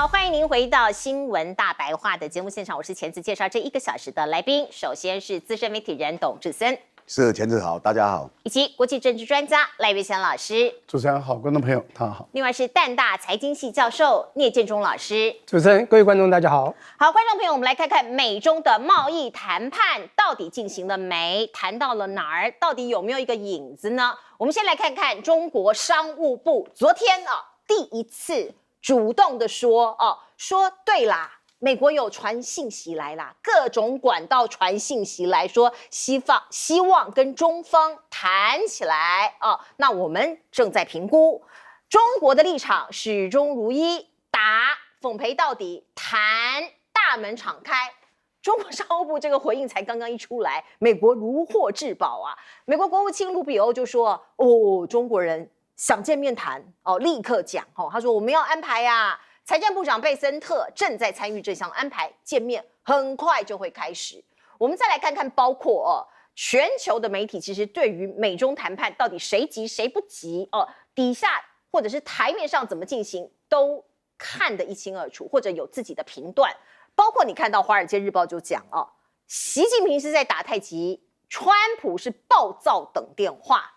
好，欢迎您回到新闻大白话的节目现场，我是钳子，介绍这1个小时的来宾。首先是资深媒体人董志森，是钳子好，大家好，以及国际政治专家赖岳翔老师。主持人好，观众朋友大家好。另外是淡大财经系教授聂建中老师。主持人各位观众大家好。好，观众朋友，我们来看看美中的贸易谈判到底进行了没？谈到了哪儿？到底有没有一个影子呢？我们先来看看中国商务部昨天第一次主动的说说对啦，美国有传信息来啦，各种管道传信息来说希望跟中方谈起来那我们正在评估，中国的立场始终如一，打奉陪到底，谈大门敞开。中国商务部这个回应才刚刚一出来，美国如获至宝啊！美国国务卿卢比欧就说：“中国人想见面谈立刻讲他说我们要安排啊，财政部长贝森特正在参与这项安排，见面很快就会开始。”我们再来看看，包括全球的媒体，其实对于美中谈判到底谁急谁不急底下或者是台面上怎么进行，都看得一清二楚，或者有自己的评断。包括你看到《华尔街日报》就讲习近平是在打太极，川普是暴躁等电话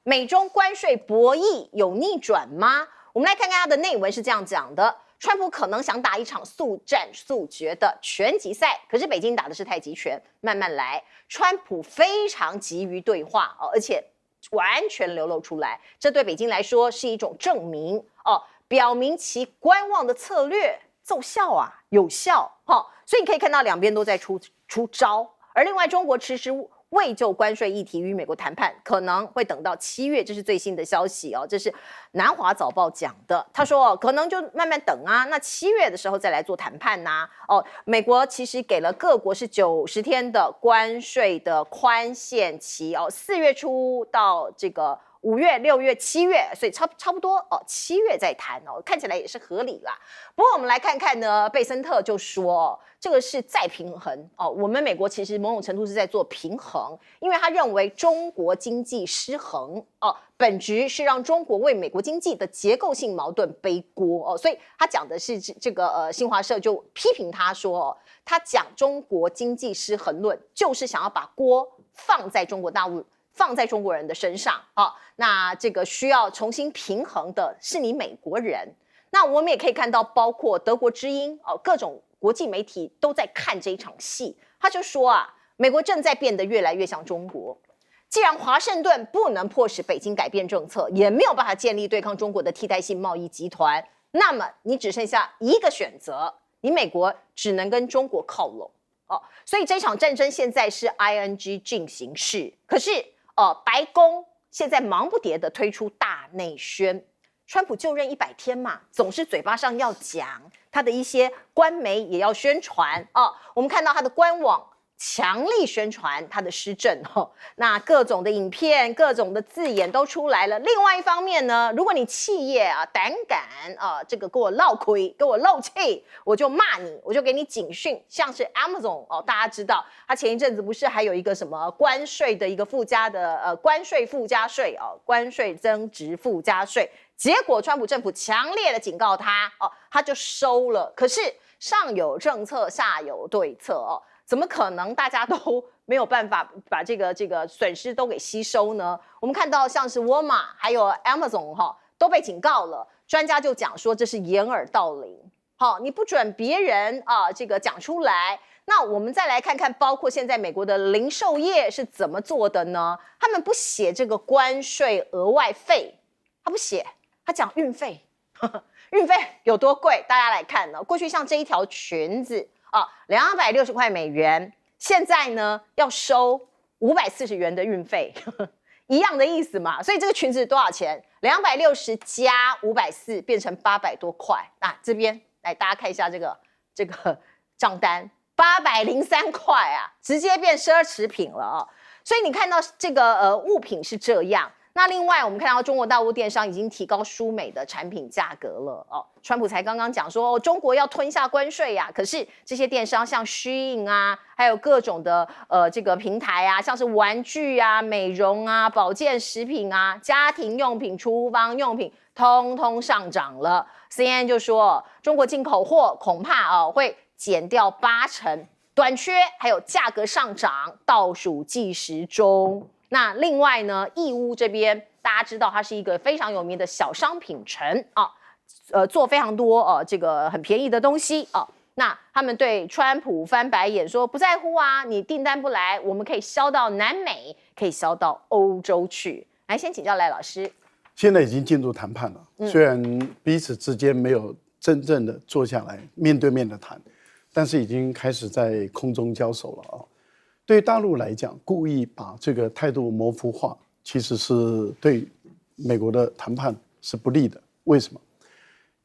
美中关税博弈有逆转吗？我们来看看他的内文是这样讲的：川普可能想打一场速战速决的拳击赛，可是北京打的是太极拳，慢慢来。川普非常急于对话而且完全流露出来，这对北京来说是一种证明表明其观望的策略奏效有效所以你可以看到两边都在出招。而另外，中国迟迟未就关税议题与美国谈判，可能会等到7月，这是最新的消息这是南华早报讲的。他说可能就慢慢等那7月的时候再来做谈判美国其实给了各国是90天的关税的宽限期4月初到这个5月、6月、7月，所以差不多7月再谈看起来也是合理啦。不过我们来看看呢，贝森特就说这个是再平衡我们美国其实某种程度是在做平衡，因为他认为中国经济失衡本质是让中国为美国经济的结构性矛盾背锅所以他讲的是这个新华社就批评他说他讲中国经济失衡论，就是想要把锅放在中国大陆。放在中国人的身上那这个需要重新平衡的是你美国人。那我们也可以看到，包括德国之音各种国际媒体都在看这一场戏。他就说美国正在变得越来越像中国。既然华盛顿不能迫使北京改变政策，也没有办法建立对抗中国的替代性贸易集团，那么你只剩下一个选择，你美国只能跟中国靠拢所以这场战争现在是 ING 进行式。可是白宫现在忙不迭的推出大内宣，川普就任100天嘛，总是嘴巴上要讲，他的一些官媒也要宣传我们看到他的官网强力宣传他的施政那各种的影片、各种的字眼都出来了。另外一方面呢，如果你企业胆敢这个给我闹亏、给我漏气，我就骂你，我就给你警讯。像是 Amazon 大家知道，他前一阵子不是还有一个什么关税的一个附加的关税附加税关税增值附加税，结果川普政府强烈的警告他他就收了。可是上有政策，下有对策怎么可能大家都没有办法把这个损失都给吸收呢？我们看到像是沃尔玛还有 Amazon 都被警告了，专家就讲说这是掩耳盗铃你不准别人这个讲出来。那我们再来看看，包括现在美国的零售业是怎么做的呢？他们不写这个关税额外费，他不写，他讲运费运费有多贵？大家来看呢，过去像这一条裙子260块美元，现在呢要收540元的运费一样的意思嘛。所以这个裙子多少钱？260加540变成800多块这边来大家看一下这个账单，803块直接变奢侈品了所以你看到这个物品是这样。那另外，我们看到中国大陆电商已经提高输美的产品价格了哦。川普才刚刚讲说，中国要吞下关税呀，可是这些电商像Shein啊，还有各种的这个平台啊，像是玩具啊、美容啊、保健食品啊、家庭用品、厨房用品，通通上涨了。CNN 就说，中国进口货恐怕会减掉80%，短缺还有价格上涨倒数计时中。那另外呢，义乌这边大家知道它是一个非常有名的小商品城啊，做非常多这个很便宜的东西啊。那他们对川普翻白眼说不在乎啊，你订单不来，我们可以销到南美，可以销到欧洲去。来，先请教赖老师。现在已经进入谈判了，虽然彼此之间没有真正的坐下来面对面的谈，但是已经开始在空中交手了啊。对大陆来讲，故意把这个态度模糊化，其实是对美国的谈判是不利的。为什么？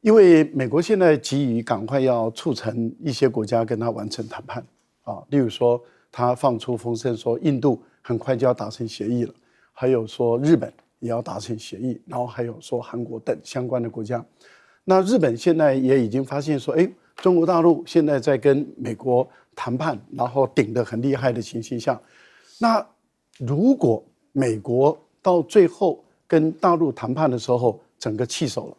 因为美国现在急于赶快要促成一些国家跟他完成谈判啊，例如说他放出风声说印度很快就要达成协议了，还有说日本也要达成协议，然后还有说韩国等相关的国家。那日本现在也已经发现说，中国大陆现在在跟美国谈判，然后顶得很厉害的情形下，那如果美国到最后跟大陆谈判的时候整个弃守了，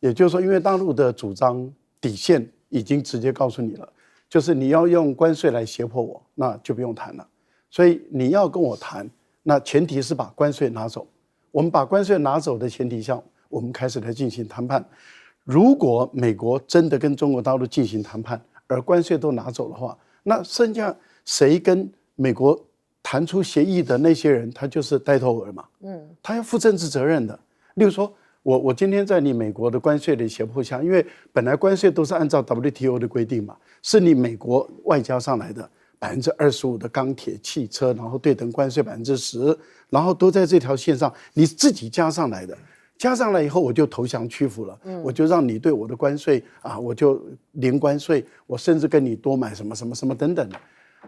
也就是说因为大陆的主张底线已经直接告诉你了，就是你要用关税来胁迫我，那就不用谈了。所以你要跟我谈，那前提是把关税拿走，我们把关税拿走的前提下，我们开始来进行谈判。如果美国真的跟中国大陆进行谈判，而关税都拿走的话，那剩下谁跟美国谈出协议的那些人，他就是带头儿嘛，他要负政治责任的。例如说，我今天在你美国的关税的胁迫下，因为本来关税都是按照 WTO 的规定嘛，是你美国外加上来的25%的钢铁、汽车，然后对等关税10%，然后都在这条线上，你自己加上来的。加上来以后，我就投降屈服了，我就让你对我的关税啊，我就零关税，我甚至跟你多买什么什么什么等等的。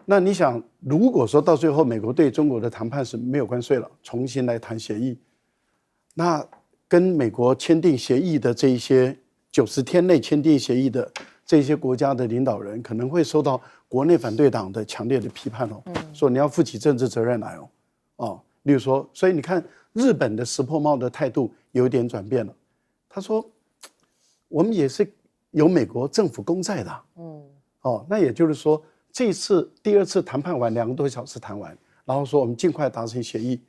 那你想，如果说到最后美国对中国的谈判是没有关税了，重新来谈协议，那跟美国签订协议的这一些90天内签订协议的这些国家的领导人，可能会受到国内反对党的强烈的批判哦，说你要负起政治责任来哦，例如说，所以你看日本的石破茂的态度有点转变了，他说我们也是有美国政府公债的，那也就是说这次第2次谈判完2个多小时谈完，然后说我们尽快达成协议，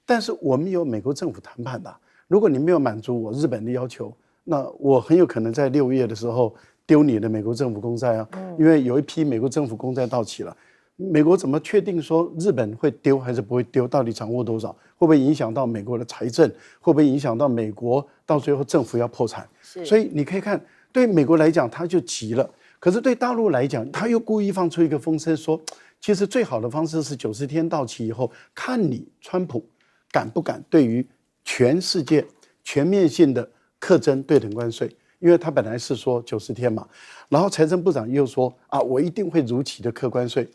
但是我们有美国政府谈判的，如果你没有满足我日本的要求，那我很有可能在6月的时候丢你的美国政府公债啊，因为有一批美国政府公债到期了。美国怎么确定说日本会丢还是不会丢？到底掌握多少？会不会影响到美国的财政？会不会影响到美国到最后政府要破产？所以你可以看，对美国来讲他就急了，可是对大陆来讲，他又故意放出一个风声说，其实最好的方式是90天到期以后，看你川普敢不敢对于全世界全面性的课征对等关税。因为他本来是说90天嘛，然后财政部长又说我一定会如期的课关税。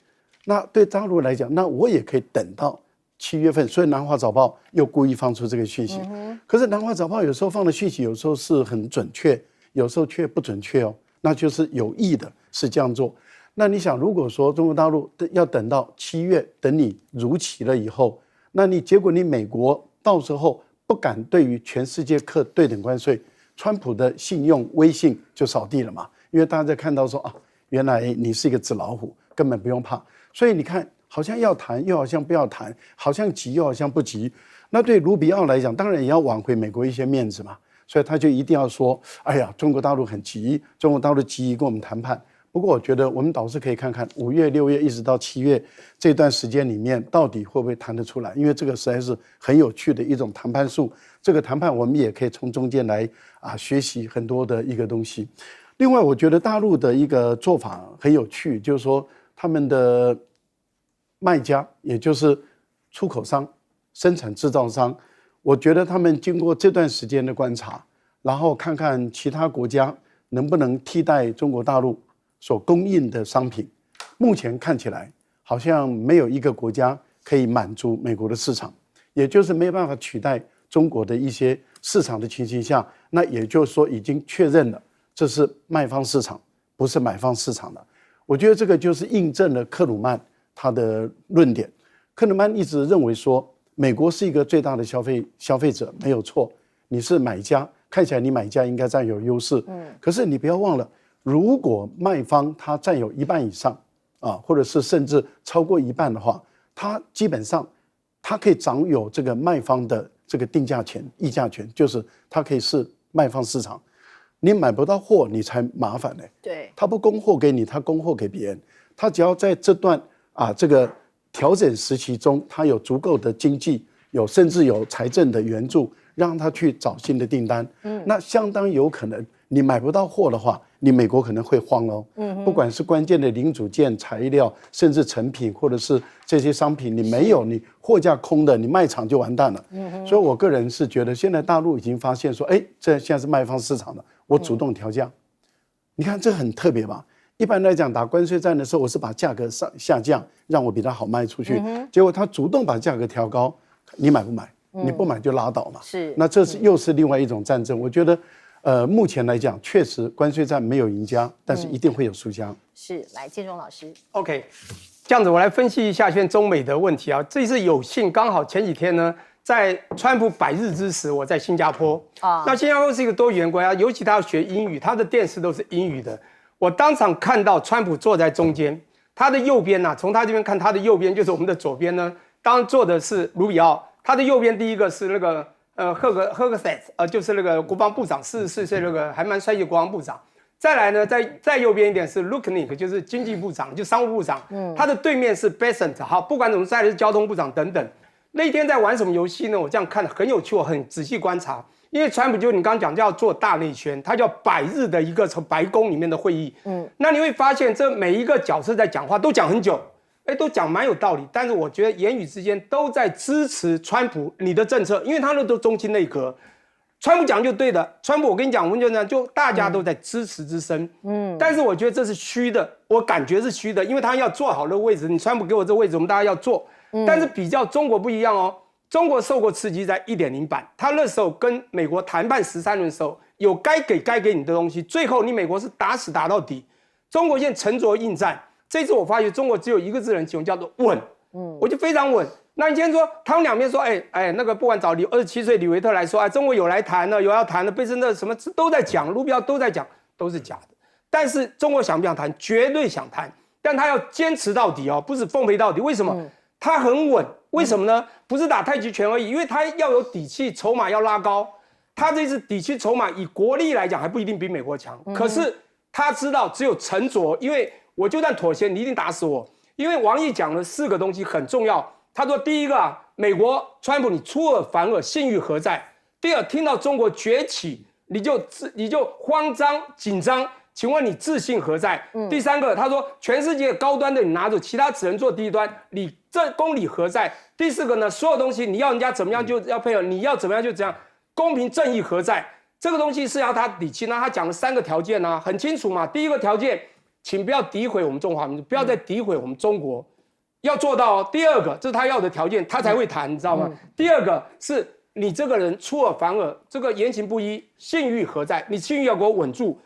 那对大陆来讲，那我也可以等到7月份。所以南华早报又故意放出这个讯息，可是南华早报有时候放的讯息有时候是很准确，有时候却不准确哦，那就是有意的是这样做。那你想，如果说中国大陆要等到7月，等你如期了以后，那结果你美国到时候不敢对于全世界课对等关税，川普的信用威信就扫地了嘛，因为大家在看到说原来你是一个纸老虎，根本不用怕。所以你看，好像要谈，又好像不要谈，好像急，又好像不急。那对卢比奥来讲，当然也要挽回美国一些面子嘛，所以他就一定要说：“哎呀，中国大陆很急，中国大陆急于跟我们谈判。”不过，我觉得我们倒是可以看看5月、6月一直到7月这段时间里面，到底会不会谈得出来？因为这个实在是很有趣的一种谈判术。这个谈判，我们也可以从中间来学习很多的一个东西。另外，我觉得大陆的一个做法很有趣，就是说他们的卖家，也就是出口商、生产制造商，我觉得他们经过这段时间的观察，然后看看其他国家能不能替代中国大陆所供应的商品，目前看起来好像没有一个国家可以满足美国的市场，也就是没有办法取代中国的一些市场的情形下，那也就是说已经确认了这是卖方市场，不是买方市场了。我觉得这个就是印证了克鲁曼他的论点。克鲁曼一直认为说，美国是一个最大的消费者，没有错，你是买家，看起来你买家应该占有优势。可是你不要忘了，如果卖方他占有1半以上啊，或者是甚至超过1半的话，他基本上他可以掌有这个卖方的这个定价权、议价权，就是他可以是卖方市场。你买不到货，你才麻烦呢。对，他不供货给你，他供货给别人。他只要在这段这个调整时期中，他有足够的经济，甚至有财政的援助，让他去找新的订单。那相当有可能你买不到货的话，你美国可能会慌哦。不管是关键的零组件、材料，甚至成品或者是这些商品，你没有，你货架空的，你卖场就完蛋了。所以我个人是觉得，现在大陆已经发现说，这现在是卖方市场了，我主动调价。你看这很特别吧？一般来讲，打关税战的时候，我是把价格下降，让我比它好卖出去。结果他主动把价格调高，你买不买？你不买就拉倒嘛。是，那这是又是另外一种战争。我觉得，目前来讲，确实关税战没有赢家，但是一定会有输家。是，来建中老师。OK， 这样子我来分析一下现在中美的问题啊。这次有幸刚好前几天呢，在川普100日之时，我在新加坡啊。那新加坡是一个多语言国家，尤其他要学英语，他的电视都是英语的。我当场看到川普坐在中间，他的右边从他这边看，他的右边就是我们的左边呢，当然坐的是卢比奥，他的右边第一个是那个赫格塞斯，就是那个国防部长，44岁那个还蛮帅气的国防部长。再来呢，再右边一点是 Luknik， 就是经济部长，就商务部长。他的对面是 Bessent， 好，不管怎么，再来是交通部长等等。那一天在玩什么游戏呢？我这样看很有趣，我很仔细观察。因为川普就你刚刚讲叫做大内宣，他叫100日的一个从白宫里面的会议。那你会发现这每一个角色在讲话都讲很久，都讲蛮有道理。但是我觉得言语之间都在支持川普你的政策，因为他那都中青内阁。川普讲就对的，川普我跟你讲，我们就这样，就大家都在支持之声。但是我觉得这是虚的，我感觉是虚的，因为他要坐好的位置，你川普给我这位置，我们大家要坐。但是比较中国不一样哦，中国受过刺激在 1.0 版，他那时候跟美国谈判13轮的时候，有该给你的东西，最后你美国是打死打到底。中国现在沉着应战，这次我发觉中国只有一个字能形容，叫做稳。我就非常稳。那你今天说他们两边说，那个不管找27岁李维特来说，中国有来谈了，有要谈的，贝森特什么都在讲，卢比奥都在讲，都是假的。但是中国想不想谈？绝对想谈，但他要坚持到底哦，不是奉陪到底。为什么？他很稳，为什么呢？不是打太极拳而已，因为他要有底气，筹码要拉高。他这次底气筹码以国力来讲还不一定比美国强，可是他知道只有沉着，因为我就算妥协，你一定打死我。因为王毅讲了4个东西很重要，他说第一个美国川普你出尔反尔，信誉何在？第二，听到中国崛起，你就慌张紧张。请问你自信何在？第三个，他说全世界高端的你拿走，其他只能做低端，你这公理何在？第四个呢，所有东西你要人家怎么样就要配合，你要怎么样就怎样，公平正义何在？这个东西是要他底气。那他讲了3个条件啊，很清楚嘛。第一个条件，请不要诋毁我们中华民族，不要再诋毁我们中国，要做到哦。第二个，这是他要的条件，他才会谈，你知道吗？第二个是你这个人出尔反尔，这个言行不一，信誉何在？你信誉要给我稳住。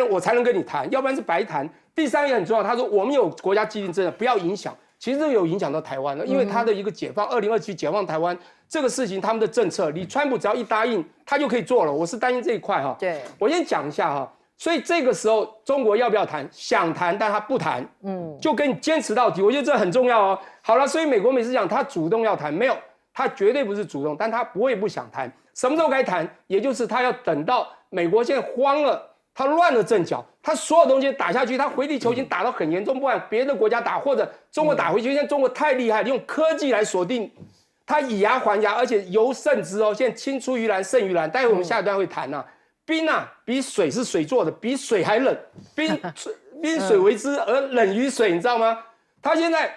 我才能跟你谈，要不然是白谈。第三也很重要，他说我们有国家既定政策，不要影响。其实这有影响到台湾了，因为他的一个解放，2027解放台湾这个事情，他们的政策，你川普只要一答应，他就可以做了。我是担心这一块哈。对，我先讲一下哈。所以这个时候中国要不要谈？想谈，但他不谈，就跟你坚持到底。我觉得这很重要哦。好了，所以美国每次讲他主动要谈，没有，他绝对不是主动，但他不会不想谈。什么时候该谈？也就是他要等到美国现在慌了。他乱了阵脚，他所有东西打下去，他回地球已经打得很严重，不管别的国家打或者中国打回去，现在中国太厉害，用科技来锁定，他以牙还牙，而且由胜之哦，现在青出于蓝胜于蓝。待会我们下一段会谈啊，冰啊比水是水做的，比水还冷，冰水为之而冷于水，你知道吗？他现在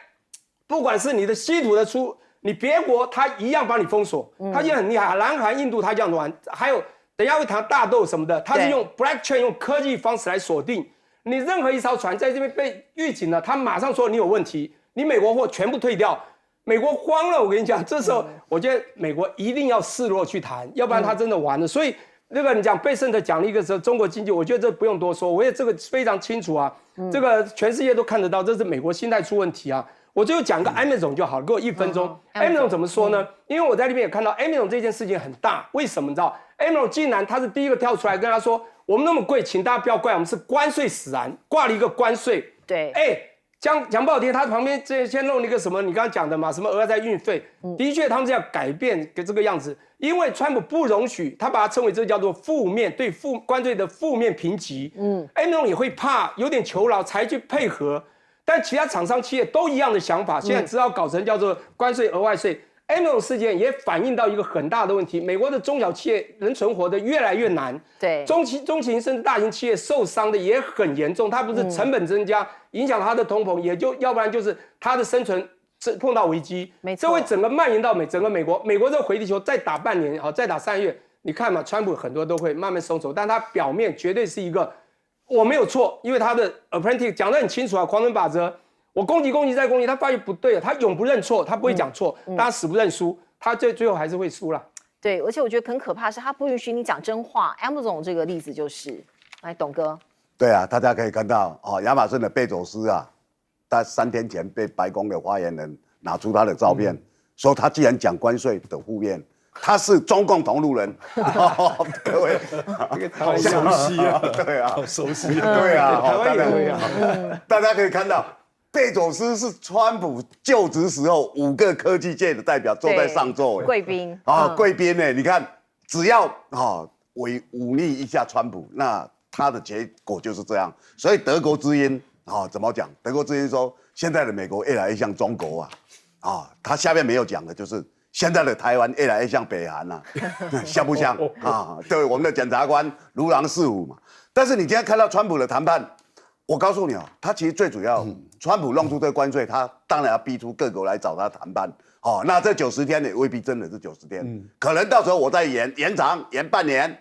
不管是你的稀土的出，你别国他一样帮你封锁，他现在很厉害，南韩、印度他这样玩，还有。等一下会谈大豆什么的，他是用 blockchain 用科技方式来锁定你任何一艘船在这边被预警了，他马上说你有问题，你美国货全部退掉。美国慌了。我跟你讲，这时候我觉得美国一定要示弱去谈，要不然他真的完了。所以那个你讲贝圣特讲了一个时候中国经济，我觉得这不用多说，我也这个非常清楚啊，这个全世界都看得到，这是美国心态出问题啊。我最后讲个 Amazon 就好了，给我1分钟。Amazon 怎么说呢？因为我在那边也看到 Amazon 这件事情很大，为什么你知道 ？Amazon 竟然他是第一个跳出来跟他说，我们那么贵，请大家不要怪我们，是关税使然，挂了一个关税。对，讲不好听，他旁边先弄了一个什么，你刚刚讲的嘛，什么额外运费，的确他们是要改变这个样子，因为川普不容许，他把它称为这叫做负面对关税的负面评级。Amazon 也会怕，有点求饶才去配合。但其他厂商企业都一样的想法，现在只好搞成叫做关税额外税。Amazon 事件也反映到一个很大的问题：美国的中小企业能存活的越来越难，对，中型甚至大型企业受伤的也很严重。它不是成本增加，影响它的通膨，要不然就是它的生存碰到危机。没错，这会整个蔓延到整个美国。美国这回地球再打半年，再打3月，你看嘛，川普很多都会慢慢松手，但他表面绝对是一个。我没有错，因为他的 apprentice 讲得很清楚啊，狂人法则，我攻击再攻击，他发现不对了，他永不认错，他不会讲错，但他死不认输，他最后还是会输了。对，而且我觉得很可怕是，他不允许你讲真话。Amazon 这个例子就是，来，董哥。对啊，大家可以看到亚马逊的贝佐斯啊，他3天前被白宫的发言人拿出他的照片，说他既然讲关税的负面。他是中共同路人，各位，好熟悉啊，对啊，好熟悉，对啊，台湾也会啊。大家可以看到，贝佐斯是川普就职时候5个科技界的代表坐在上座，贵宾贵宾呢？你看，只要忤逆一下川普，那他的结果就是这样。所以德国之音怎么讲？德国之音说，现在的美国越来越像中国他下面没有讲的就是。现在的台湾越来越像北韩像不像对，我们的检察官如狼似虎嘛。但是你今天看到川普的谈判，我告诉你他其实最主要，川普弄出这个关税，他当然要逼出各国来找他谈判。那这90天也未必真的是90天，可能到时候我再延长半年，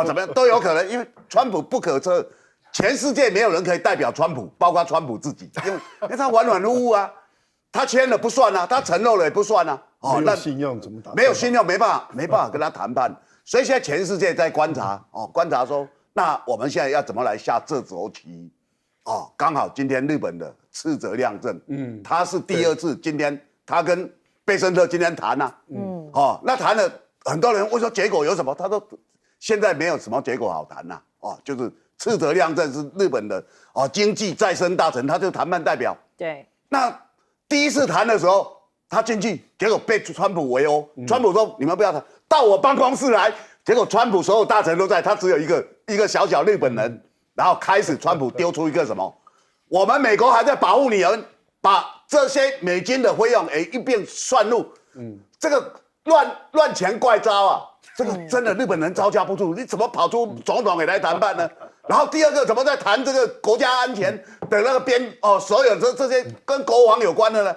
怎么样都有可能，因为川普不可测，全世界没有人可以代表川普，包括川普自己，因为他反反复复啊。他签了不算他承诺了也不算没有信用怎么打？没有信用没办法跟他谈判，所以现在全世界在观察观察说，那我们现在要怎么来下这轴棋刚好今天日本的赤泽亮正，他是第2次，今天他跟贝森特今天谈那谈了很多人会说结果有什么？他说现在没有什么结果好谈就是赤泽亮正是日本的经济再生大臣，他就是谈判代表。对，那。第1次谈的时候，他进去，结果被川普围殴。川普说：“你们不要谈，到我办公室来。”结果川普所有大臣都在，他只有一个小日本人。然后开始，川普丢出一个什么？我们美国还在保护你们，把这些美金的费用一并算入。这个乱钱怪招这个真的日本人招架不住，你怎么跑出总统也来谈判呢？然后第2个怎么在谈这个国家安全的那个所有这些跟国防有关的呢？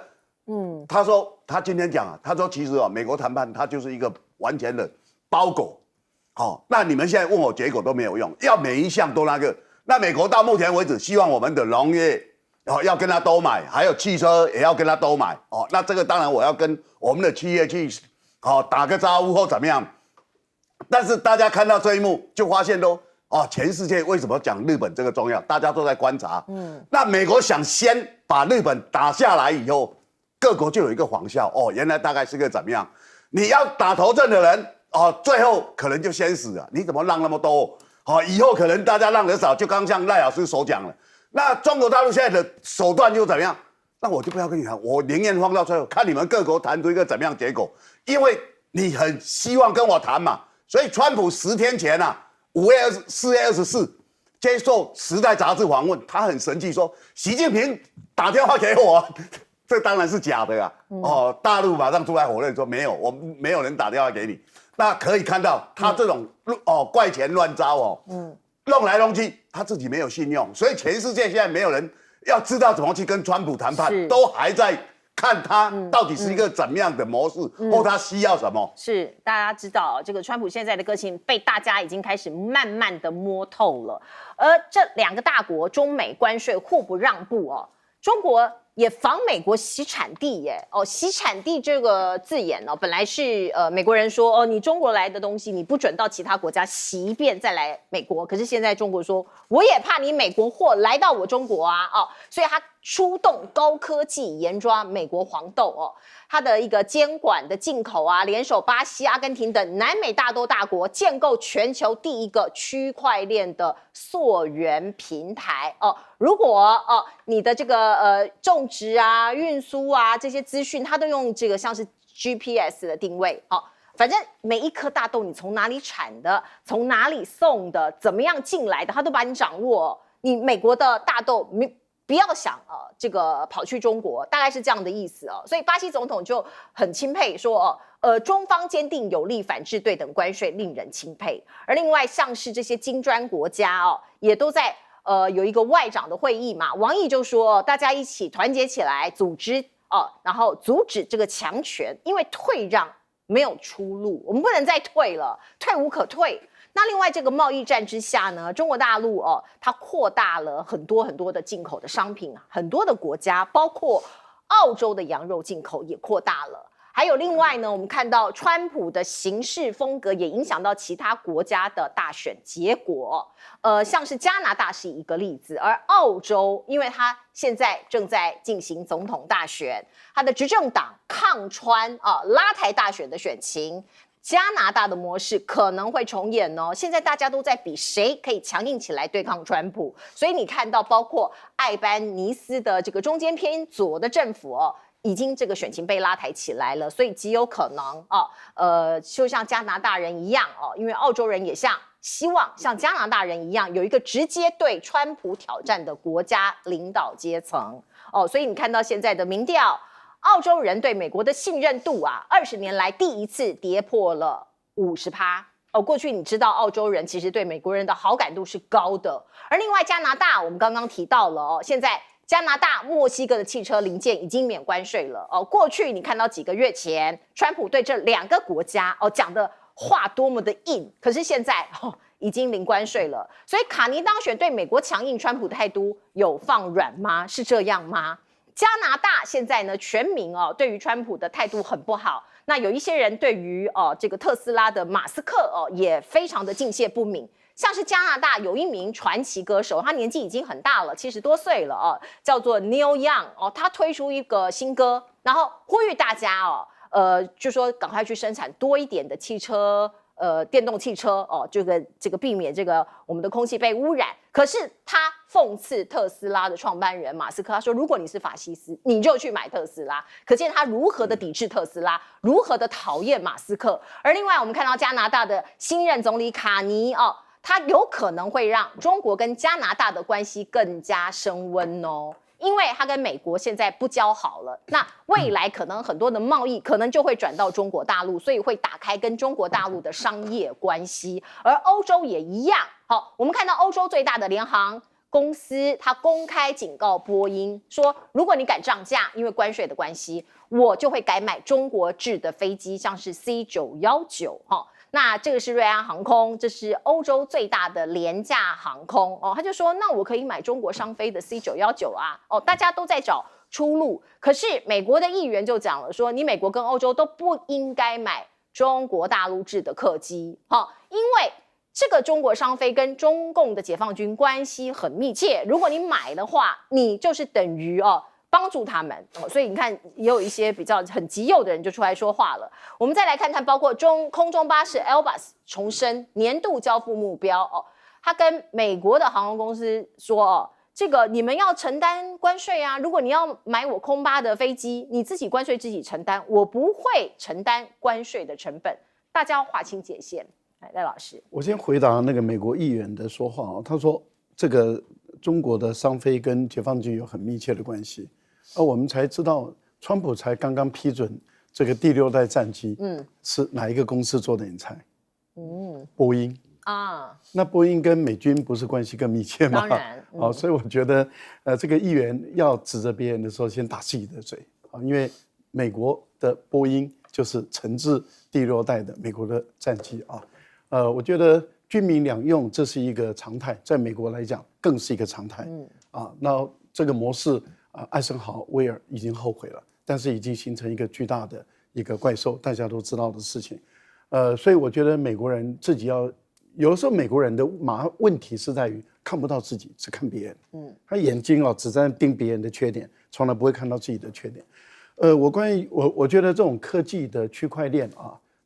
他说他今天讲他说其实美国谈判它就是一个完全的包裹，那你们现在问我结果都没有用，要每一项都那个。那美国到目前为止希望我们的农业要跟他都买，还有汽车也要跟他都买那这个当然我要跟我们的企业去打个招呼或怎么样。但是大家看到这一幕就发现全世界为什么讲日本这个重要？大家都在观察。那美国想先把日本打下来以后，各国就有一个仿效原来大概是个怎么样？你要打头阵的人最后可能就先死了。你怎么让那么多？以后可能大家让得少，就刚像赖老师所讲了。那中国大陆现在的手段又怎么样？那我就不要跟你谈，我宁愿放到最后，看你们各国谈出一个怎么样结果。因为你很希望跟我谈嘛，所以川普10天前4月24接受《时代》杂志访问，他很生气说，习近平打电话给我，这当然是假的大陆马上出来否认说没有，我们没有人打电话给你。那可以看到他这种怪钱乱招弄来弄去，他自己没有信用，所以全世界现在没有人要知道怎么去跟川普谈判，都还在看他到底是一个怎么样的模式，或他需要什么。是大家知道，这个川普现在的个性被大家已经开始慢慢的摸透了。而这2个大国中美关税互不让步中国也防美国洗产地耶。哦，洗产地这个字眼呢，本来是美国人说你中国来的东西你不准到其他国家洗一遍再来美国，可是现在中国说我也怕你美国货来到我中国啊，所以他出动高科技严抓美国黄豆它的一个监管的进口啊，联手巴西、阿根廷等南美大豆大国，建构全球第一个区块链的溯源平台如果你的这个种植啊、运输啊这些资讯，它都用这个像是 GPS 的定位反正每一颗大豆你从哪里产的，从哪里送的，怎么样进来的，它都把你掌握。你美国的大豆不要想这个跑去中国，大概是这样的意思所以巴西总统就很钦佩说中方坚定有力反制对等关税，令人钦佩。而另外像是这些金砖国家也都在有一个外长的会议嘛，王毅就说大家一起团结起来，组织然后阻止这个强权，因为退让没有出路，我们不能再退了，退无可退。那另外这个贸易战之下呢，中国大陆它扩大了很多很多的进口的商品很多的国家，包括澳洲的羊肉进口也扩大了。还有另外呢，我们看到川普的行事风格也影响到其他国家的大选结果，像是加拿大是一个例子，而澳洲因为它现在正在进行总统大选，它的执政党抗川拉台大选的选情，加拿大的模式可能会重演现在大家都在比谁可以强硬起来对抗川普，所以你看到包括艾班尼斯的这个中间偏左的政府已经这个选情被拉抬起来了，所以极有可能就像加拿大人一样因为澳洲人也希望像加拿大人一样有一个直接对川普挑战的国家领导阶层所以你看到现在的民调，澳洲人对美国的信任度20年来第一次跌破了50%过去你知道澳洲人其实对美国人的好感度是高的。而另外加拿大我们刚刚提到了现在加拿大、墨西哥的汽车零件已经免关税了过去你看到几个月前，川普对这2个国家讲的话多么的硬，可是现在已经零关税了。所以卡尼当选对美国强硬，川普态度有放软吗？是这样吗？加拿大现在呢，全民对于川普的态度很不好。那有一些人对于这个特斯拉的马斯克也非常的敬谢不敏。像是加拿大有一名传奇歌手，他年纪已经很大了，70多岁了叫做 Neil Young 他推出一个新歌，然后呼吁大家就说赶快去生产多一点的汽车，电动汽车这个避免这个我们的空气被污染。可是他讽刺特斯拉的创办人马斯克，他说如果你是法西斯，你就去买特斯拉。可见他如何的抵制特斯拉，如何的讨厌马斯克。而另外我们看到加拿大的新任总理卡尼他有可能会让中国跟加拿大的关系更加升温因为他跟美国现在不交好了，那未来可能很多的贸易可能就会转到中国大陆，所以会打开跟中国大陆的商业关系。而欧洲也一样我们看到欧洲最大的联航公司，他公开警告波音说，如果你敢涨价，因为关税的关系，我就会改买中国制的飞机，像是 C919那这个是瑞安航空，这是欧洲最大的廉价航空他就说那我可以买中国商飞的 C919大家都在找出路。可是美国的议员就讲了说，你美国跟欧洲都不应该买中国大陆制的客机因为这个中国商飞跟中共的解放军关系很密切，如果你买的话，你就是等于帮助他们所以你看也有一些比较很极右的人就出来说话了。我们再来看看包括空中巴士 Airbus 重申年度交付目标他跟美国的航空公司说这个你们要承担关税如果你要买我空巴的飞机，你自己关税自己承担，我不会承担关税的成本，大家要划清界限。赖老师，我先回答那个美国议员的说话他说这个中国的商飞跟解放军有很密切的关系，而我们才知道川普才刚刚批准这个第6代战机是哪一个公司做的，你猜波音那波音跟美军不是关系更密切吗？当然所以我觉得这个议员要指责别人的时候先打自己的嘴因为美国的波音就是承制第6代的美国的战机我觉得军民两用这是一个常态，在美国来讲更是一个常态那这个模式艾森豪威尔已经后悔了，但是已经形成一个巨大的一个怪兽，大家都知道的事情。所以我觉得美国人自己要，有的时候美国人的问题是在于看不到自己，只看别人。他眼睛只在盯别人的缺点，从来不会看到自己的缺点。我觉得这种科技的区块链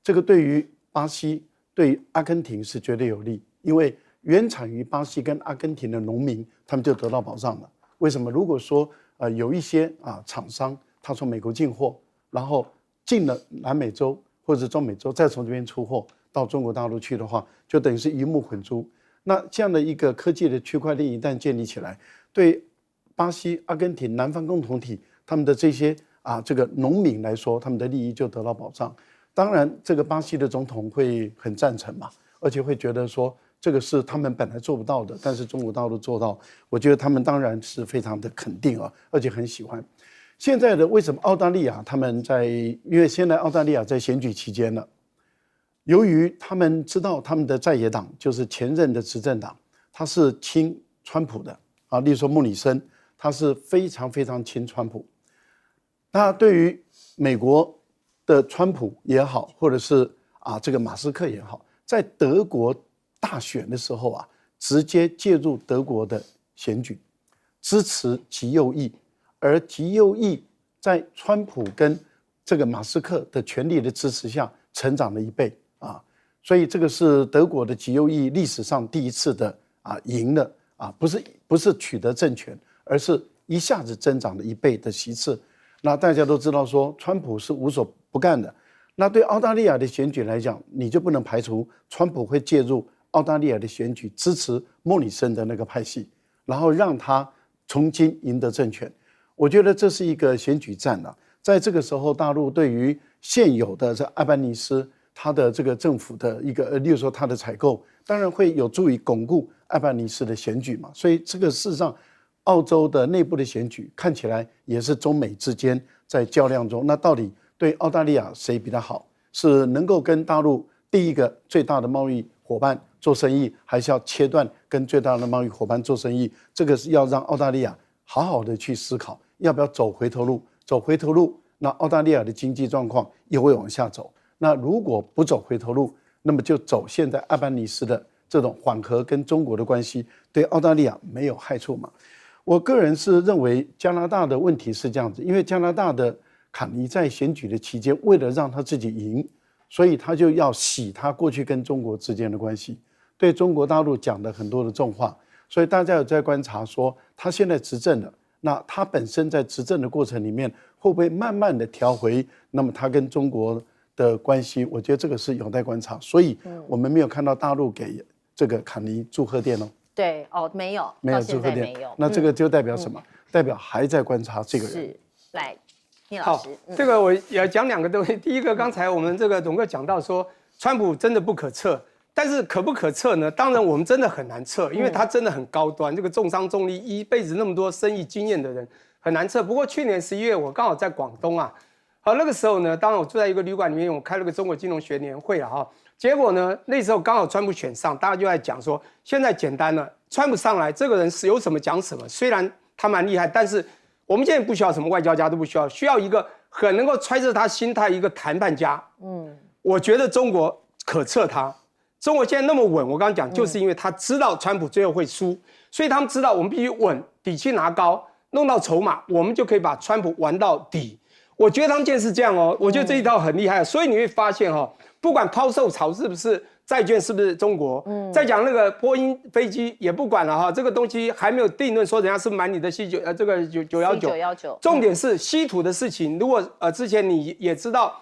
这个对于巴西、对于阿根廷是绝对有利，因为原产于巴西跟阿根廷的农民，他们就得到保障了。为什么？如果说有一些厂商他从美国进货，然后进了南美洲或者中美洲，再从这边出货到中国大陆去的话，就等于是鱼目混珠。那这样的一个科技的区块链一旦建立起来，对巴西、阿根廷南方共同体他们的这些这个农民来说，他们的利益就得到保障。当然，这个巴西的总统会很赞成嘛，而且会觉得说这个是他们本来做不到的，但是中国大陆做到，我觉得他们当然是非常的肯定而且很喜欢。现在的为什么澳大利亚他们因为现在澳大利亚在选举期间了，由于他们知道他们的在野党就是前任的执政党，他是亲川普的例如说莫里森，他是非常非常亲川普。那对于美国的川普也好，或者是这个马斯克也好，在德国大选的时候直接介入德国的选举，支持极右翼，而极右翼在川普跟这个马斯克的全力的支持下成长了1倍所以这个是德国的极右翼历史上第一次的赢了不是取得政权，而是一下子增长了1倍的席次。那大家都知道说川普是无所不干的，那对澳大利亚的选举来讲，你就不能排除川普会介入澳大利亚的选举，支持莫里森的那个派系，然后让他从今赢得政权。我觉得这是一个选举战在这个时候，大陆对于现有的这艾班尼斯他的这个政府的一个例如说他的采购，当然会有助于巩固艾班尼斯的选举嘛。所以这个事实上澳洲的内部的选举看起来也是中美之间在较量中，那到底对澳大利亚谁比较好？是能够跟大陆第一个最大的贸易伙伴做生意，还是要切断跟最大的贸易伙伴做生意？这个是要让澳大利亚好好的去思考，要不要走回头路。走回头路，那澳大利亚的经济状况也会往下走。那如果不走回头路，那么就走现在艾班尼斯的这种缓和跟中国的关系，对澳大利亚没有害处嘛？我个人是认为加拿大的问题是这样子，因为加拿大的坎尼在选举的期间，为了让他自己赢，所以他就要洗他过去跟中国之间的关系，对中国大陆讲的很多的重话，所以大家有在观察说他现在执政了，那他本身在执政的过程里面会不会慢慢的调回那么他跟中国的关系，我觉得这个是有待观察。所以我们没有看到大陆给这个坎尼祝贺电对没有祝贺电，没有。那这个就代表什么？代表还在观察这个人。是，来，聂老师，这个我也讲2个东西。第一个，刚才我们这个董哥讲到说，川普真的不可测，但是可不可测呢？当然我们真的很难测，因为他真的很高端，这个重商重利，一辈子那么多生意经验的人很难测。不过去年11月，我刚好在广东那个时候呢，当然我住在一个旅馆里面，我开了个中国金融学年会结果呢，那时候刚好川普选上，大家就在讲说，现在简单了，川普上来，这个人是有什么讲什么。虽然他蛮厉害，但是我们现在不需要什么外交家，都不需要，需要一个很能够揣测他心态一个谈判家。我觉得中国可测他，中国现在那么稳，我刚刚讲，就是因为他知道川普最后会输，所以他们知道我们必须稳，底气拿高，弄到筹码，我们就可以把川普玩到底。我觉得他们现在是这样我觉得这一套很厉害，所以你会发现不管抛售潮是不是债券，是不是中国，再讲那个波音飞机也不管了这个东西还没有定论，说人家是买你的这个919，重点是稀土的事情。如果之前你也知道，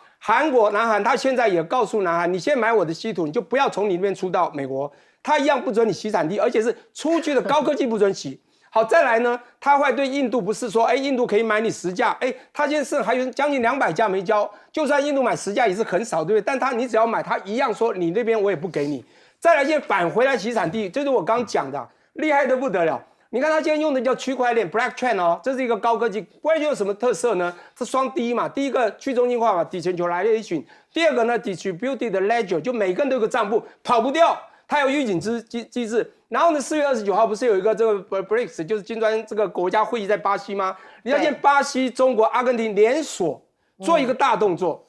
南韩他现在也告诉南韩，你先买我的稀土，你就不要从你那边出到美国，他一样不准你洗产地，而且是出去的高科技不准洗。好，再来呢，他会对印度不是说，印度可以买你10架，他现在还有将近200架没交，就算印度买10架也是很少，对不对？但你只要买，他一样说你那边我也不给你。再来，现在返回来洗产地，就是我刚讲的，厉害得不得了。你看他今天用的叫区块链 blockchain 这是一个高科技。blockchain有什么特色呢？这双第一嘛，第一个去中心化嘛 ，decentralization； 第二个呢 distributed ledger， 就每个人都有个账簿，跑不掉。它有预警机制。然后呢，4月29号不是有一个这个 BRICS， 就是金砖这个国家会议在巴西吗？你要见巴西、中国、阿根廷联手做一个大动作。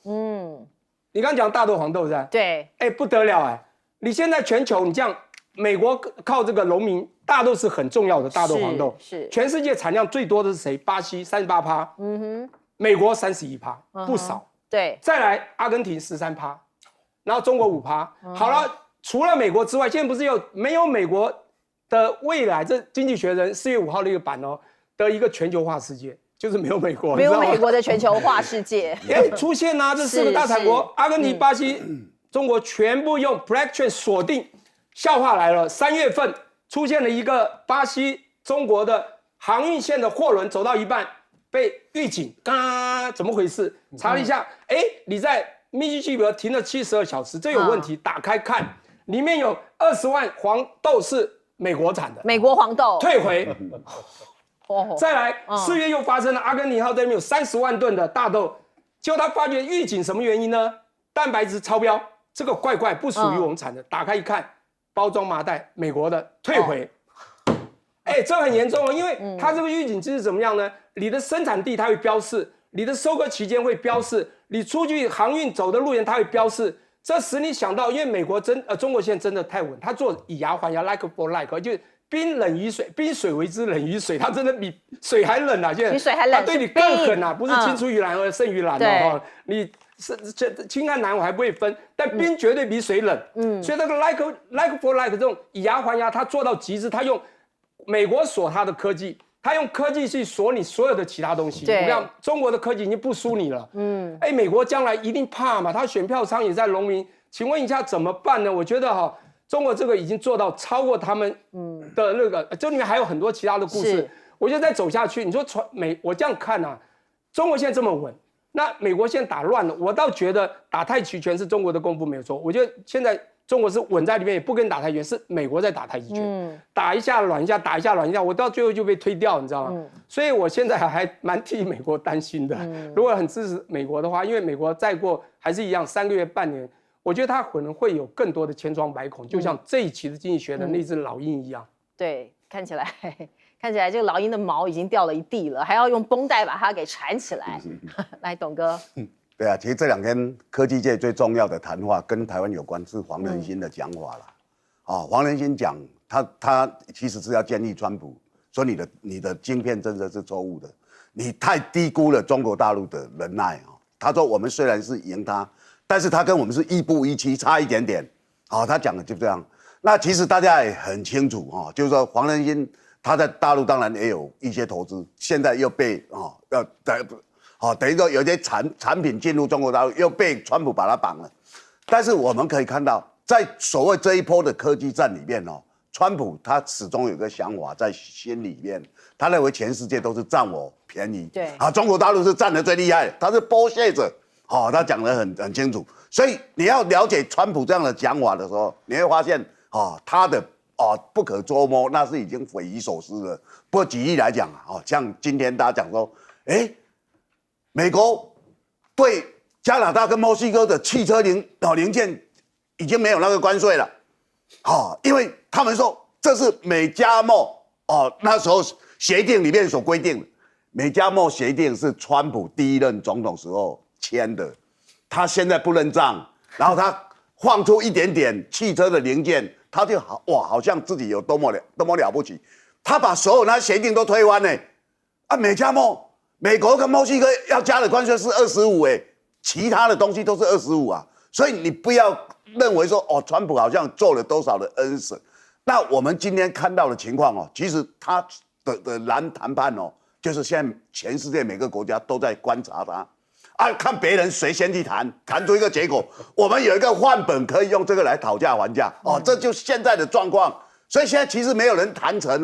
你刚讲大豆黄豆是吧？对。不得了哎！你现在全球你这样，美国靠这个农民，大豆是很重要的大豆黄豆，是全世界产量最多的是谁？巴西38%，美国31%，不少。对。再来阿根廷13%，然后中国5%。好了。除了美国之外，现在不是没有美国的未来？这《经济学人》4月5号的一个版的一个全球化世界，就是没有美国，没有美国的全球化世界。出现啊，这4个大产国，阿根廷、巴西、中国全部用 Blockchain 锁定。笑话来了，3月份出现了一个巴西、中国的航运线的货轮走到一半被预警，怎么回事？查了一下，你在密西西比停了72小时，这有问题，打开看。里面有20万黄豆是美国产的，美国黄豆退回。再来，4月又发生了阿根廷号这边有30万吨的大豆，结果他发觉预警什么原因呢？蛋白质超标，这个怪不属于我们产的。打开一看，包装麻袋美国的退回。这很严重哦，因为它这个预警机是怎么样呢？你的生产地它会标示，你的收割期间会标示，你出去航运走的路沿它会标示。这使你想到，因为美国中国现在真的太稳，他做以牙还牙 ，like for like， 就冰冷于水，冰水为之冷于水，它真的比水还冷啊！现在比水还冷，它对你更狠啊，不是青出于蓝而胜于蓝哦。你青和蓝我还不会分，但冰绝对比水冷。所以那个 like for like 这种以牙还牙，它做到极致，它用美国锁它的科技。他用科技去锁你所有的其他东西，我讲中国的科技已经不输你了。美国将来一定怕嘛，他选票仓也在农民，请问一下怎么办呢？我觉得中国这个已经做到超过他们的那个，这里面还有很多其他的故事。我觉得再走下去，你说我这样看啊，中国现在这么稳，那美国现在打乱了，我倒觉得打太极拳是中国的功夫没有错，我觉得现在。中国是稳在里面，也不跟打太极拳，是美国在打太极拳，打一下软一下，打一下软一下，我到最后就被推掉，你知道吗？所以我现在还蛮替美国担心的。如果很支持美国的话，因为美国再过还是一样3个月半年，我觉得它可能会有更多的千疮百孔，就像这一期的经济学的那只老鹰一样。对，看起来这个老鹰的毛已经掉了一地了，还要用绷带把它给缠起来。来，董哥。对啊，其实这2天科技界最重要的谈话跟台湾有关，是黄仁勋的讲法啦。黄仁勋讲他其实是要建议川普说你的晶片政策是错误的，你太低估了中国大陆的能耐啊。他说我们虽然是赢他，但是他跟我们是亦步亦趋，差一点点。他讲的就这样。那其实大家也很清楚就是说黄仁勋他在大陆当然也有一些投资，现在又被等于说有些产品进入中国大陆，又被川普把它绑了。但是我们可以看到，在所谓这一波的科技战里面川普他始终有个想法在心里面，他认为全世界都是占我便宜，对中国大陆是占得最厉害，他是剥削者，他讲得很清楚。所以你要了解川普这样的讲法的时候，你会发现他的不可捉摸，那是已经匪夷所思了。不过举例来讲像今天大家讲说，美国对加拿大跟墨西哥的汽车零件已经没有那个关税了，因为他们说这是美加墨那时候协定里面所规定的。美加墨协定是川普第1任总统时候签的，他现在不认账，然后他放出一点点汽车的零件，他就好像自己有多么了不起，他把所有那协定都推翻美加墨。美国跟墨西哥要加的关税是25其他的东西都是25啊，所以你不要认为说川普好像做了多少的恩赦。那我们今天看到的情况其实他的蓝谈判就是现在全世界每个国家都在观察他看别人谁先去谈出一个结果，我们有一个范本可以用这个来讨价还价这就是现在的状况。所以现在其实没有人谈成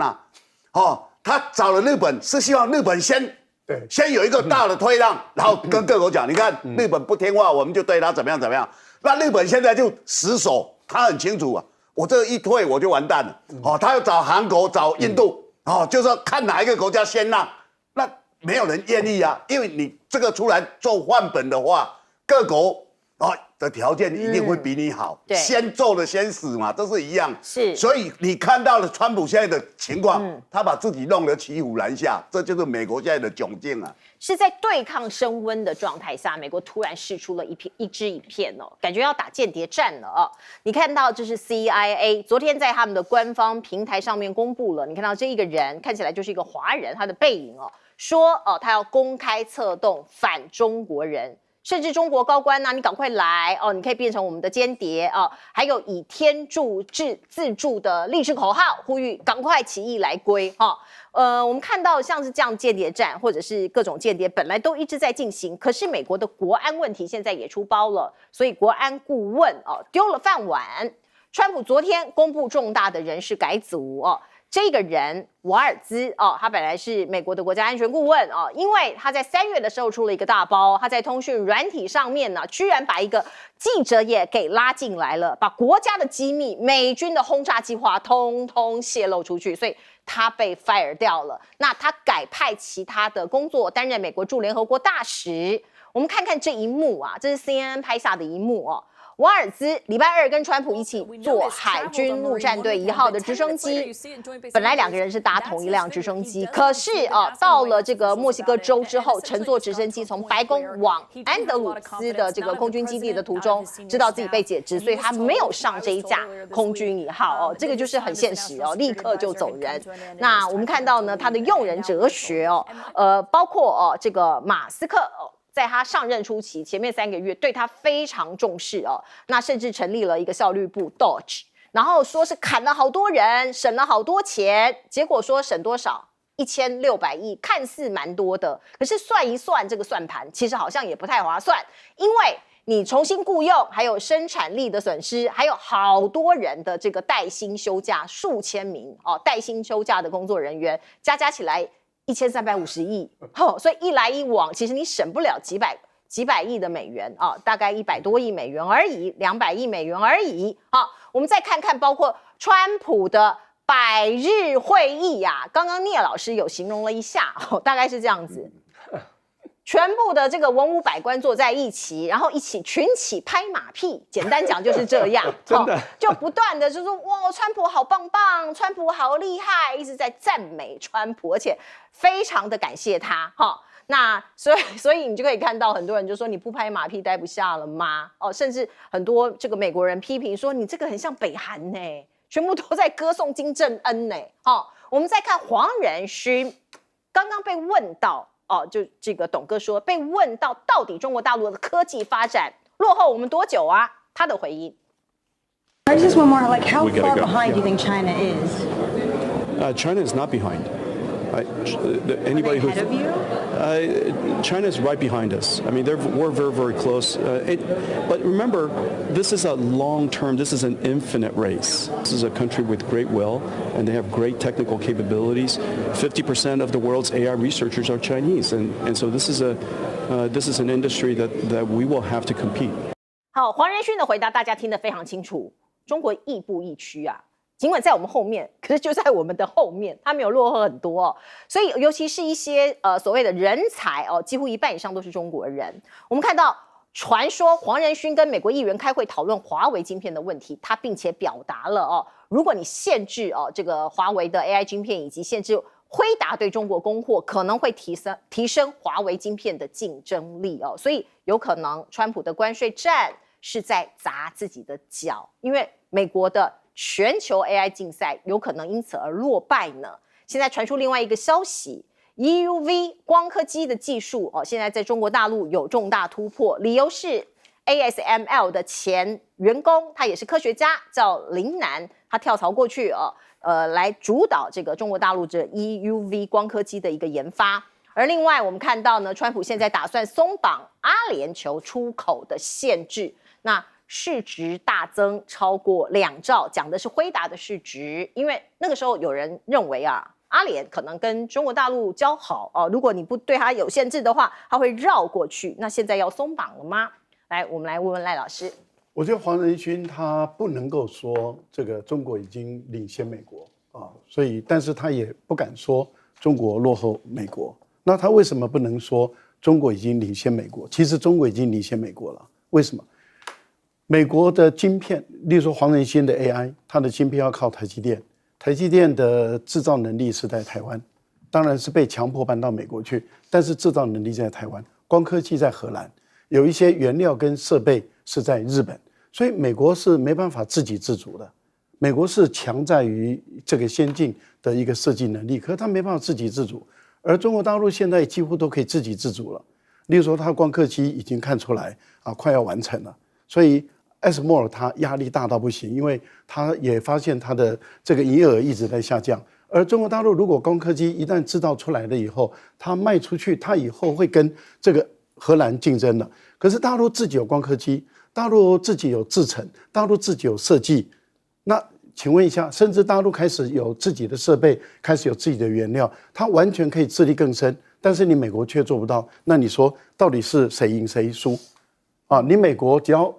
他找了日本是希望日本先有一个大的退让，然后跟各国讲，你看日本不听话，我们就对他怎么样。那日本现在就死守，他很清楚我这一退我就完蛋了。他要找韩国、找印度，就是说看哪一个国家先让，那没有人愿意因为你这个出来做范本的话，各国的条件一定会比你好，对先做的先死嘛，这是一样。是所以你看到了川普现在的情况，他把自己弄得骑虎难下，这就是美国现在的窘境啊。是在对抗升温的状态下，美国突然释出了一支影片哦，感觉要打间谍战了哦。你看到这是 CIA 昨天在他们的官方平台上面公布了，你看到这一个人看起来就是一个华人，他的背影哦，说他要公开策动反中国人。甚至中国高官你赶快来哦！你可以变成我们的间谍哦。还有以天助自助的励志口号，呼吁赶快起义来归哈。我们看到像是这样间谍战，或者是各种间谍，本来都一直在进行，可是美国的国安问题现在也出包了，所以国安顾问丢了饭碗。川普昨天公布重大的人事改组哦。这个人瓦尔兹他本来是美国的国家安全顾问因为他在3月的时候出了一个大包，他在通讯软体上面呢，居然把一个记者也给拉进来了，把国家的机密、美军的轰炸计划通通泄露出去，所以他被 fire 掉了。那他改派其他的工作，担任美国驻联合国大使。我们看看这一幕这是 CNN 拍下的一幕瓦尔兹礼拜2跟川普一起坐海军陆战队1号的直升机，本来2个人是搭同一辆直升机，可是到了这个墨西哥州之后，乘坐直升机从白宫往安德鲁斯的这个空军基地的途中，知道自己被解职，所以他没有上这一架空军1号这个就是很现实立刻就走人。那我们看到呢，他的用人哲学包括这个马斯克在他上任初期，前面3个月对他非常重视那甚至成立了一个效率部 DOGE， 然后说是砍了好多人，省了好多钱，结果说省多少？1600亿，看似蛮多的，可是算一算这个算盘，其实好像也不太划算，因为你重新雇用，还有生产力的损失，还有好多人的这个带薪休假，数千名带薪休假的工作人员，加起来1350亿，所以一来一往，其实你省不了几百亿的美元大概100多亿美元而已，200亿美元而已。我们再看看，包括川普的百日会议刚刚聂老师有形容了一下，大概是这样子。全部的这个文武百官坐在一起，然后一起群起拍马屁，简单讲就是这样，真的就不断的就说哇，川普好棒棒，川普好厉害，一直在赞美川普，而且非常的感谢他那所以你就可以看到很多人就说你不拍马屁待不下了吗？甚至很多这个美国人批评说你这个很像北韩呢，全部都在歌颂金正恩呢。我们再看黄仁勋，刚刚被问到。就这个董哥说，被问到到底中国大陆的科技发展落后我们多久他的回应。I just one more, like how far behind do you think China is? China is not behind. Anybody who ahead of you? China is right behind us. I mean, we're very, very close. But remember, this is a long-term. This is an infinite race. This is a country with great will, and they have great technical capabilities. 50% of the world's AI researchers are Chinese, and so this is an industry that we will have to compete. 好，黄仁勋的回答大家听得非常清楚，中国亦步亦趋尽管在我们后面，可是就在我们的后面，它没有落后很多所以尤其是一些所谓的人才几乎1半以上都是中国人。我们看到传说黄仁勋跟美国议员开会讨论华为晶片的问题，他并且表达了如果你限制这个华为的 AI 晶片，以及限制辉达对中国供货，可能会提升华为晶片的竞争力所以有可能川普的关税战是在砸自己的脚，因为美国的全球 AI 竞赛有可能因此而落败呢。现在传出另外一个消息 ，EUV 光刻机的技术现在在中国大陆有重大突破，理由是 ASML 的前员工，他也是科学家，叫林南，他跳槽过去来主导这个中国大陆这 EUV 光刻机的一个研发。而另外我们看到呢，川普现在打算松绑阿联酋出口的限制，那市值大增超过2兆，讲的是辉达的市值，因为那个时候有人认为阿联可能跟中国大陆交好如果你不对它有限制的话，它会绕过去。那现在要松绑了吗？来，我们来问问赖老师。我觉得黄仁勋他不能够说这个中国已经领先美国所以但是他也不敢说中国落后美国。那他为什么不能说中国已经领先美国？其实中国已经领先美国了，为什么？美国的晶片，例如说黄仁勋的 AI， 它的晶片要靠台积电，台积电的制造能力是在台湾，当然是被强迫搬到美国去，但是制造能力在台湾，光科技在荷兰，有一些原料跟设备是在日本，所以美国是没办法自给自足的。美国是强在于这个先进的一个设计能力，可是它没办法自给自足，而中国大陆现在几乎都可以自给自足了。例如说，它光刻机已经看出来啊，快要完成了，所以ASML 它压力大到不行，因为它也发现它的这个营业额一直在下降。而中国大陆如果光刻机一旦制造出来了以后，它卖出去，它以后会跟这个荷兰竞争的。可是大陆自己有光刻机，大陆自己有制程，大陆自己有设计。那请问一下，甚至大陆开始有自己的设备，开始有自己的原料，它完全可以自力更生，但是你美国却做不到。那你说到底是谁赢谁输？啊，你美国只要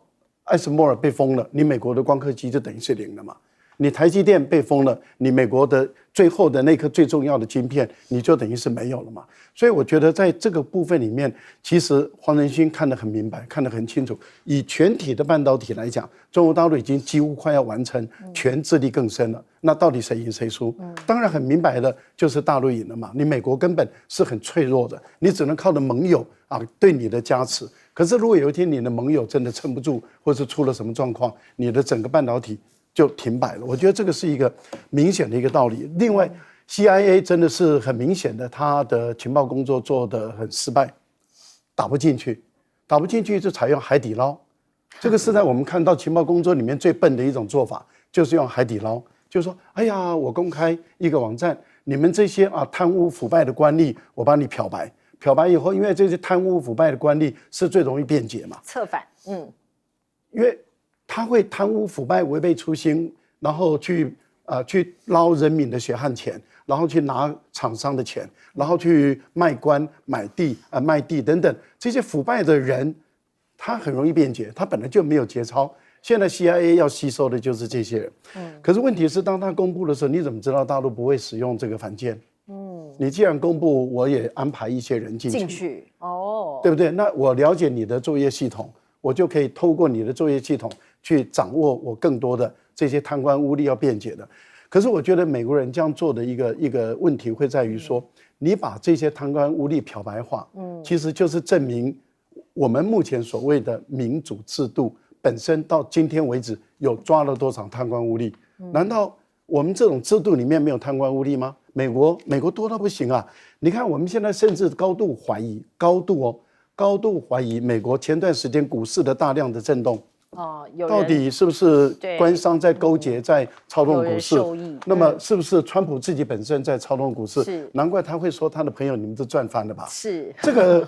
ASML被封了，你美国的光刻机就等于是零了嘛？你台积电被封了，你美国的最后的那颗最重要的晶片，你就等于是没有了嘛？所以我觉得在这个部分里面，其实黄仁勋看得很明白，看得很清楚。以全体的半导体来讲，中国大陆已经几乎快要完成全自力更生了。那到底谁赢谁输？当然很明白的，就是大陆赢了嘛。你美国根本是很脆弱的，你只能靠着盟友啊对你的加持。可是如果有一天你的盟友真的撑不住，或是出了什么状况，你的整个半导体就停摆了。我觉得这个是一个明显的一个道理。另外 CIA 真的是很明显的，他的情报工作做得很失败，打不进去就采用海底捞。这个是在我们看到情报工作里面最笨的一种做法，就是用海底捞，就是说，哎呀，我公开一个网站，你们这些贪污腐败的官吏，我帮你漂白，漂白以后，因为这些贪污腐败的官吏是最容易辩解嘛，策反，因为他会贪污腐败、违背初心，然后去捞人民的血汗钱，然后去拿厂商的钱，然后去卖官、买地、卖地等等，这些腐败的人，他很容易辩解，他本来就没有节操。现在 CIA 要吸收的就是这些人，可是问题是，当他公布的时候，你怎么知道大陆不会使用这个反间？你既然公布，我也安排一些人进去，对不对？那我了解你的作业系统，我就可以透过你的作业系统去掌握我更多的这些贪官污吏要辩解的。可是我觉得美国人这样做的一个问题会在于说，你把这些贪官污吏漂白化，其实就是证明我们目前所谓的民主制度本身到今天为止有抓了多少贪官污吏？难道我们这种制度里面没有贪官污吏吗？美国多到不行啊！你看我们现在甚至高度怀疑美国前段时间股市的大量的震动。到底是不是官商在勾结，在操纵股市？那么是不是川普自己本身在操纵股市？难怪他会说他的朋友你们都赚翻了吧？是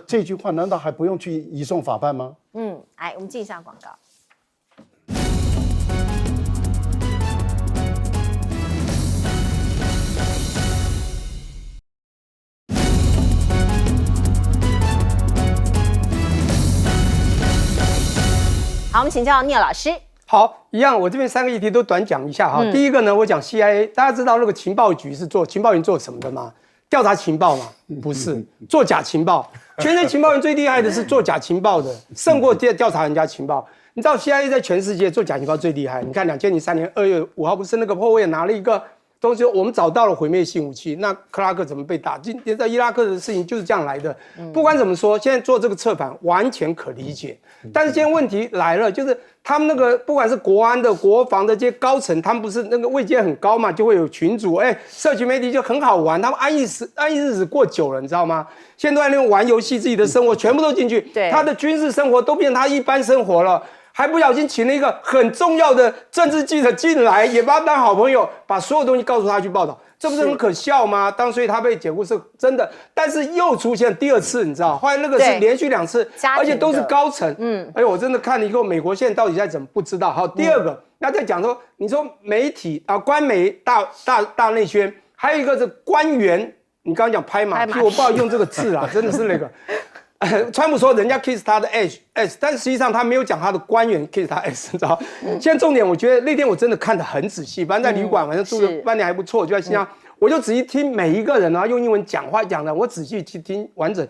这句话难道还不用去移送法办吗？来，我们进一下广告。好，我们请教聂老师。好，一样，我这边3个议题都短讲一下哈。第一个呢，我讲 CIA， 大家知道那个情报局是做情报员做什么的吗？调查情报嘛？不是，做假情报。全世界情报员最厉害的是做假情报的，胜过调查人家情报。你知道 CIA 在全世界做假情报最厉害？你看2003年2月5号，不是那个后卫拿了一个东西，我们找到了毁灭性武器。那克拉克怎么被打？今天在伊拉克的事情就是这样来的。不管怎么说，现在做这个策反完全可理解。但是今天问题来了，就是他们那个不管是国安的、国防的这些高层，他们不是那个位阶很高嘛，就会有群组，社群媒体就很好玩，他们安逸日子过久了，你知道吗？现在都在那边玩游戏，自己的生活全部都进去，他的军事生活都变成他一般生活了。还不小心请了一个很重要的政治记者进来，也把他当好朋友，把所有东西告诉他去报道，这不是很可笑吗？所以他被解雇是真的，但是又出现第2次，你知道，后来那个是连续2次，而且都是高层。我真的看了以后，美国现在到底在怎么不知道。好，第二个，那再讲说，你说媒体官媒大内宣，还有一个是官员，你刚刚讲拍马屁，我不知道用这个字啊，真的是那个。川普说人家 kiss 他的 S， 但是实际上他没有讲他的官员 kiss 他 S， 你知道？现在重点，我觉得那天我真的看得很仔细，反正在旅馆，反正住的饭店还不错，就在新疆，我就仔细听每一个人啊用英文讲话讲的，我仔细去听完整，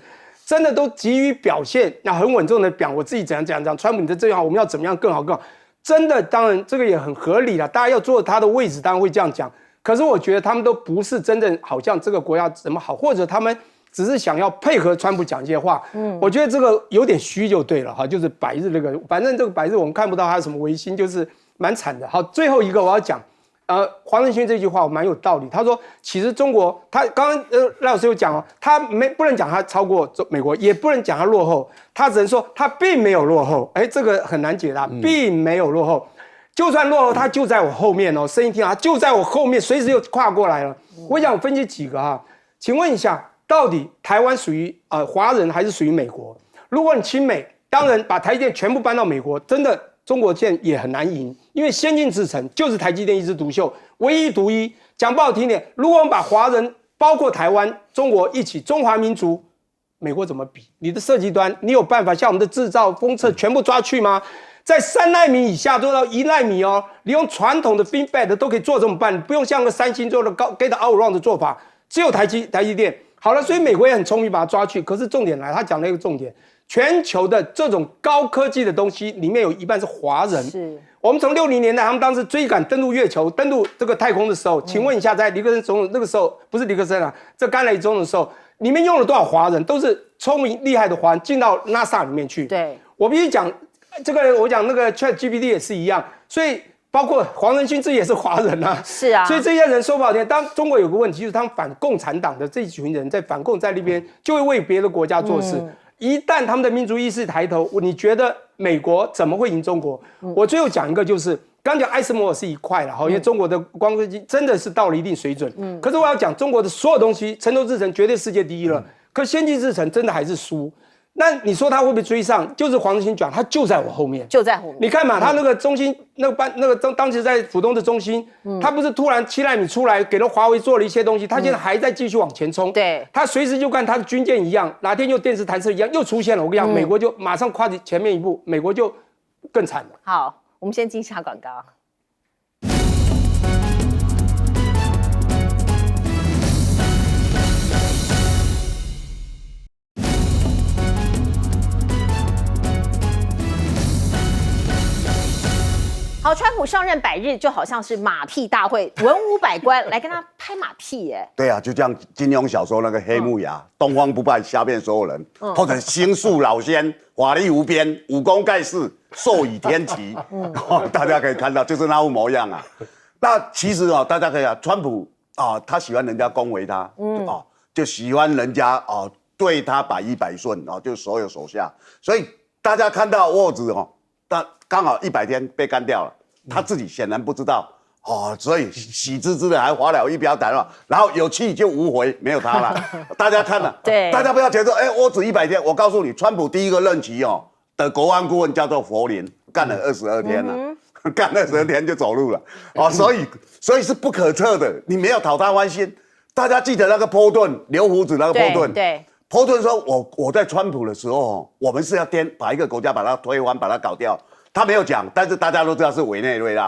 真的都急于表现，要很稳重的讲我自己怎样。川普你的这样，我们要怎么样更好更好。真的，当然这个也很合理啦，大家要坐他的位置，当然会这样讲。可是我觉得他们都不是真正好像这个国家怎么好，或者他们只是想要配合川普讲一些话。我觉得这个有点虚就对了哈，就是百日那个，反正这个百日我们看不到他什么维新，就是蛮惨的。好，最后一个我要讲。黄仁勋这句话蛮有道理。他说，其实中国，他刚刚赖老师有讲哦，他不能讲他超过美国，也不能讲他落后，他只能说他并没有落后。哎，这个很难解答，并没有落后。就算落后，他就在我后面哦，声音听啊，就在我后面，随时又跨过来了。我想分析几个哈，请问一下，到底台湾属于华人还是属于美国？如果你亲美，当然把台积电全部搬到美国，真的。中国现在也很难赢，因为先进制程就是台积电一枝独秀，唯一独一。讲不好听点，如果我们把华人包括台湾、中国一起，中华民族，美国怎么比？你的设计端，你有办法像我们的制造、封测全部抓去吗？在3奈米以下做到1奈米哦，你用传统的 FinFET 都可以做这么办，不用像个三星做的Gate All Around 的做法，只有台积电。好了，所以美国也很聪明把它抓去。可是重点来，他讲了一个重点。全球的这种高科技的东西里面有一半是华人。是，我们从60年代他们当时追赶登陆月球、登陆这个太空的时候，请问一下，在尼克森总统那个时候，不是尼克森啊，这甘乃迪总统的时候，里面用了多少华人？都是聪明厉害的华人进到 NASA 里面去。对，我必须讲这个，我讲那个 ChatGPT 也是一样，所以包括黄仁勋自己也是华人啊。是啊，所以这些人说不好听，当中国有个问题，就是他们反共产党的这一群人在反共在那边，就会为别的国家做事。一旦他们的民族意识抬头，你觉得美国怎么会赢中国？我最后讲一个，就是刚讲艾斯摩尔是一块了，因为中国的光刻机真的是到了一定水准。可是我要讲中国的所有东西，成熟制程绝对世界第一了，可先进制程真的还是输。那你说他会不会追上？就是黄仁勋讲，他就在我后面，就在后面。你看嘛，他那个中心那个当时在浦东的中心，他不是突然7奈米出来，给了华为做了一些东西，他现在还在继续往前冲。对，他随时就跟他的军舰一样，哪天又电磁弹射一样又出现了。我跟你讲，美国就马上跨前面一步，美国就更惨了。好，我们先进一下广告。好，川普上任100日就好像是马屁大会，文武百官来跟他拍马屁耶。对啊，就像金庸小说那个黑木崖，东方不败下面所有人，或者星宿老仙，法力无边，武功盖世，寿与天齐。大家可以看到，就是那副模样啊。那其实啊，大家可以啊，川普啊，他喜欢人家恭维他，就喜欢人家对他百依百顺就所有手下。所以大家看到沃兹但刚好100天被干掉了，他自己显然不知道所以喜滋滋的还发了一表谈话，然后有去就无回，没有他了。大家看了，对，大家不要觉得沃兹100天，我告诉你，川普第一个任期的国安顾问叫做佛林，干了22天了，干了22天就走路了所以是不可测的，你没有讨他欢心。大家记得那个波顿留胡子那个波顿，对。波顿说：“我在川普的时候，我们是要把一个国家把它推翻，把它搞掉。他没有讲，但是大家都知道是委内瑞拉。